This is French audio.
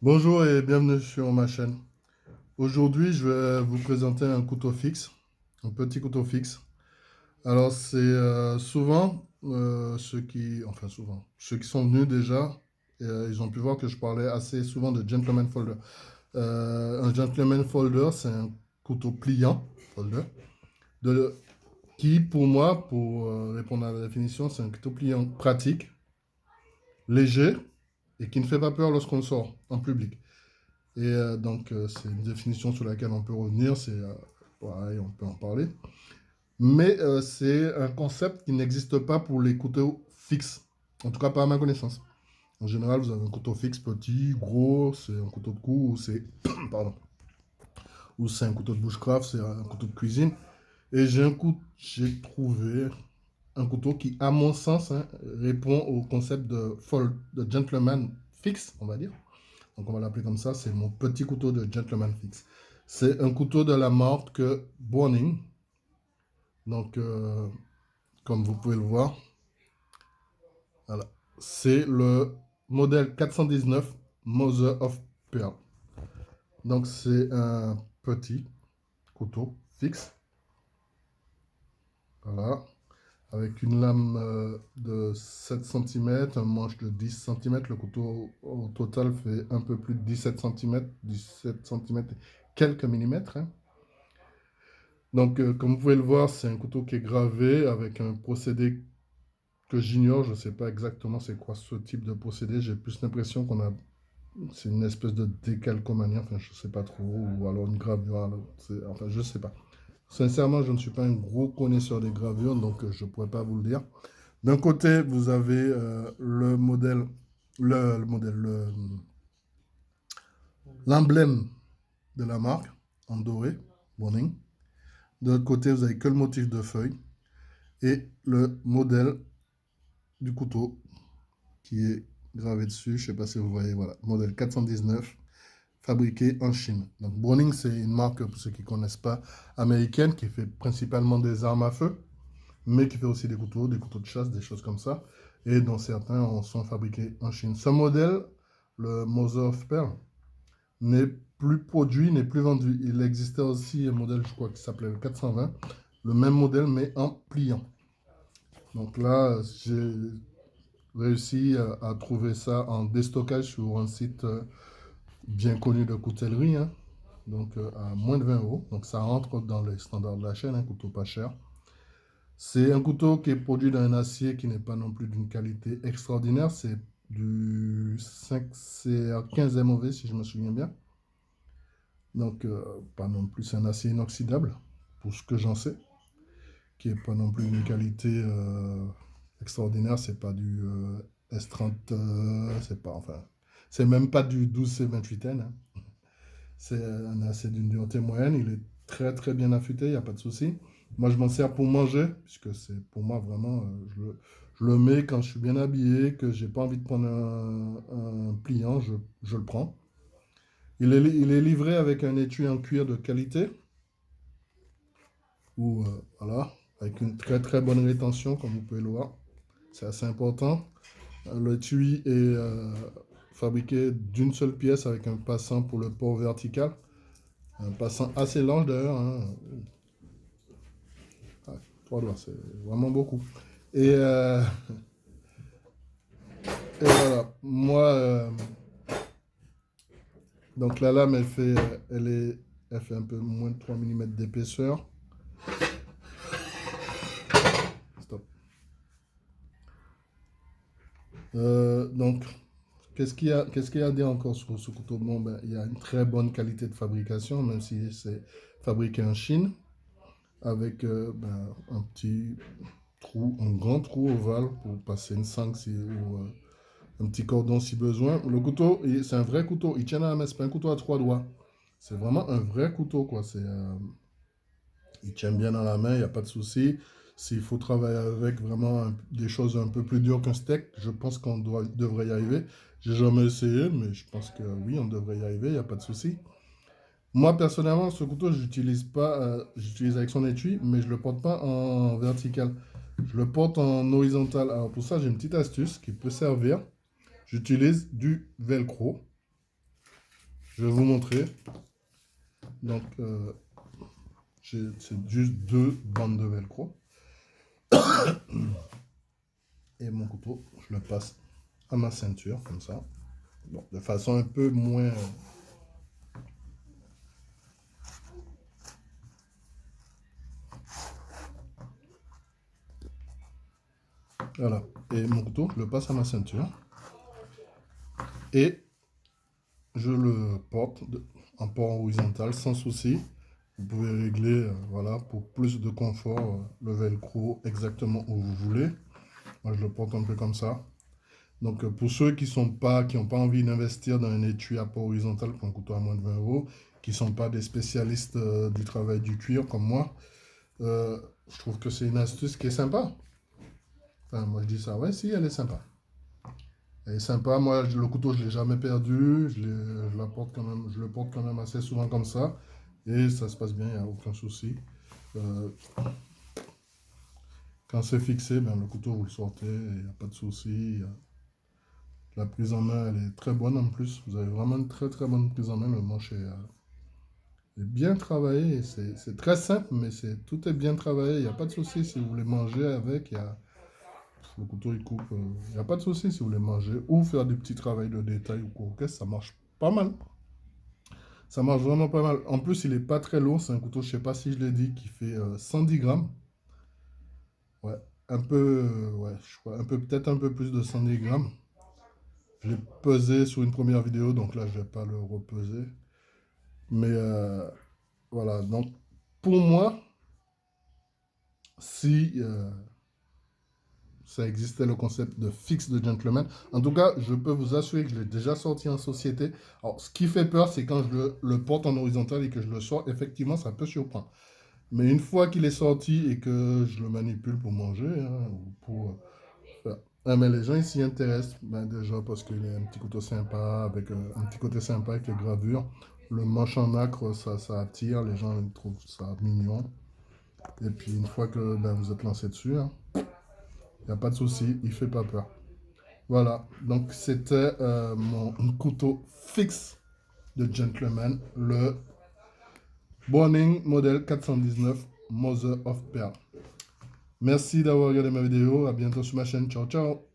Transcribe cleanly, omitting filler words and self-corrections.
Bonjour et bienvenue sur ma chaîne. Aujourd'hui, je vais vous présenter un couteau fixe, un petit couteau fixe. Alors, c'est souvent ceux qui sont venus déjà, ils ont pu voir que je parlais assez souvent de gentleman folder. Un gentleman folder, c'est un couteau pliant, folder, de, qui pour moi, pour répondre à la définition, c'est un couteau pliant pratique, léger et qui ne fait pas peur lorsqu'on le sort en public. C'est une définition sur laquelle on peut revenir, pareil, on peut en parler. Mais c'est un concept qui n'existe pas pour les couteaux fixes, en tout cas pas à ma connaissance. En général, vous avez un couteau fixe petit, gros, c'est un couteau de cou, ou c'est pardon, ou c'est un couteau de bushcraft, c'est un couteau de cuisine. Et j'ai trouvé un couteau qui, à mon sens, hein, répond au concept de gentleman fixe, on va dire. Donc on va l'appeler comme ça, c'est mon petit couteau de gentleman fixe. C'est un couteau de la marque Browning. Donc comme vous pouvez le voir, voilà. C'est le modèle 419 Mother of Pearl. Donc c'est un petit couteau fixe. Voilà. Avec une lame de 7 cm, un manche de 10 cm. Le couteau au total fait un peu plus de 17 cm et quelques millimètres, hein. Donc, comme vous pouvez le voir, c'est un couteau qui est gravé avec un procédé que j'ignore. Je ne sais pas exactement c'est quoi ce type de procédé. J'ai plus l'impression c'est une espèce de décalcomanie. Enfin, je ne sais pas trop. Ou alors une gravure. Enfin, je ne sais pas. Sincèrement, je ne suis pas un gros connaisseur des gravures, donc je ne pourrais pas vous le dire. D'un côté, vous avez le modèle, le modèle, l'emblème de la marque en doré, Browning. De l'autre côté, vous avez que le motif de feuille et le modèle du couteau qui est gravé dessus. Je ne sais pas si vous voyez, voilà, modèle 419, fabriqué en Chine. Donc Browning, c'est une marque, pour ceux qui ne connaissent pas, américaine, qui fait principalement des armes à feu, mais qui fait aussi des couteaux de chasse, des choses comme ça, et dont certains sont fabriqués en Chine. Ce modèle, le Mother of Pearl, n'est plus produit, n'est plus vendu. Il existait aussi un modèle, je crois, qui s'appelait le 420, le même modèle, mais en pliant. Donc là, j'ai réussi à trouver ça en déstockage sur un site bien connu de coutellerie, hein, donc à moins de 20 euros. Donc ça rentre dans les standards de la chaîne, un couteau pas cher. C'est un couteau qui est produit d'un acier qui n'est pas non plus d'une qualité extraordinaire. C'est du 5CR15 MOV si je me souviens bien. Donc pas non plus, c'est un acier inoxydable pour ce que j'en sais, qui n'est pas non plus d'une qualité extraordinaire. C'est pas du S30, c'est pas, enfin, c'est même pas du 12C28N, hein. C'est un acier d'une dureté moyenne. Il est très très bien affûté, il n'y a pas de souci. Moi, je m'en sers pour manger, puisque c'est pour moi vraiment, je le mets quand je suis bien habillé, que j'ai pas envie de prendre un pliant, je le prends. Il est livré avec un étui en cuir de qualité, ou voilà, avec une très très bonne rétention, comme vous pouvez le voir. C'est assez important. L'étui est fabriqué d'une seule pièce avec un passant pour le port vertical. Un passant assez large d'ailleurs, hein. Ah, 3 doigts, c'est vraiment beaucoup. Et, euh, et voilà, moi, donc la lame, elle fait un peu moins de 3 mm d'épaisseur. Stop. Donc, qu'est-ce qu'il y a à dire encore sur ce couteau? Bon, ben, il y a une très bonne qualité de fabrication, même si c'est fabriqué en Chine, avec un petit trou, un grand trou ovale pour passer une sangle ou un petit cordon si besoin. Le couteau, c'est un vrai couteau. Il tient à la main. C'est pas un couteau à 3 doigts. C'est vraiment un vrai couteau, quoi. Il tient bien dans la main, il n'y a pas de souci. S'il faut travailler avec vraiment des choses un peu plus dures qu'un steak, je pense devrait y arriver. J'ai jamais essayé, mais je pense que oui, on devrait y arriver, il n'y a pas de souci. Moi, personnellement, ce couteau, j'utilise avec son étui, mais je ne le porte pas en vertical. Je le porte en horizontal. Alors pour ça, j'ai une petite astuce qui peut servir. J'utilise du velcro. Je vais vous montrer. Donc, c'est juste 2 bandes de velcro. Et mon couteau, je le passe à ma ceinture, comme ça. Bon, de façon un peu moins... Voilà. Et mon couteau, je le passe à ma ceinture. Et je le porte en port horizontal sans souci. Vous pouvez régler, voilà, pour plus de confort, le velcro exactement où vous voulez. Moi, je le porte un peu comme ça. Donc, pour ceux qui n'ont pas envie d'investir dans un étui à port horizontal pour un couteau à moins de 20 €, qui ne sont pas des spécialistes du travail du cuir comme moi, je trouve que c'est une astuce qui est sympa. Enfin, moi, je dis ça, ouais, si, elle est sympa. Elle est sympa. Moi, le couteau, je ne l'ai jamais perdu. Je le porte quand même assez souvent comme ça. Et ça se passe bien, il n'y a aucun souci. Euh, quand c'est fixé, ben, le couteau, vous le sortez, il n'y a pas de souci. La prise en main, elle est très bonne en plus. Vous avez vraiment une très très bonne prise en main. Le manche est bien travaillé. C'est très simple, mais tout est bien travaillé. Il n'y a pas de souci si vous voulez manger avec. Le couteau, il coupe. Il n'y a pas de souci si vous voulez manger ou faire des petits travails de détail ou quoi. Ok, ça marche pas mal. Ça marche vraiment pas mal. En plus, il est pas très lourd. C'est un couteau, je sais pas si je l'ai dit, qui fait 110 grammes. Ouais, un peu, ouais, je crois, peut-être un peu plus de 110 grammes. Je l'ai pesé sur une première vidéo, donc là, je vais pas le repeser. Mais voilà, donc pour moi, si ça existait le concept de fixe de gentleman, en tout cas, je peux vous assurer que je l'ai déjà sorti en société. Alors, ce qui fait peur, c'est quand je le porte en horizontal et que je le sors, effectivement, ça peut surprendre. Mais une fois qu'il est sorti et que je le manipule pour manger, hein, ou pour faire... Ah, mais les gens ils s'y intéressent, ben, déjà parce qu'il y a un petit couteau sympa, avec un petit côté sympa avec les gravures. Le manche en nacre, ça attire, les gens ils trouvent ça mignon. Et puis une fois que ben, vous êtes lancé dessus, hein, il n'y a pas de souci, il fait pas peur. Voilà, donc c'était mon couteau fixe de gentleman, le Browning modèle 419 Mother of Pearl. Merci d'avoir regardé ma vidéo. À bientôt sur ma chaîne. Ciao, ciao.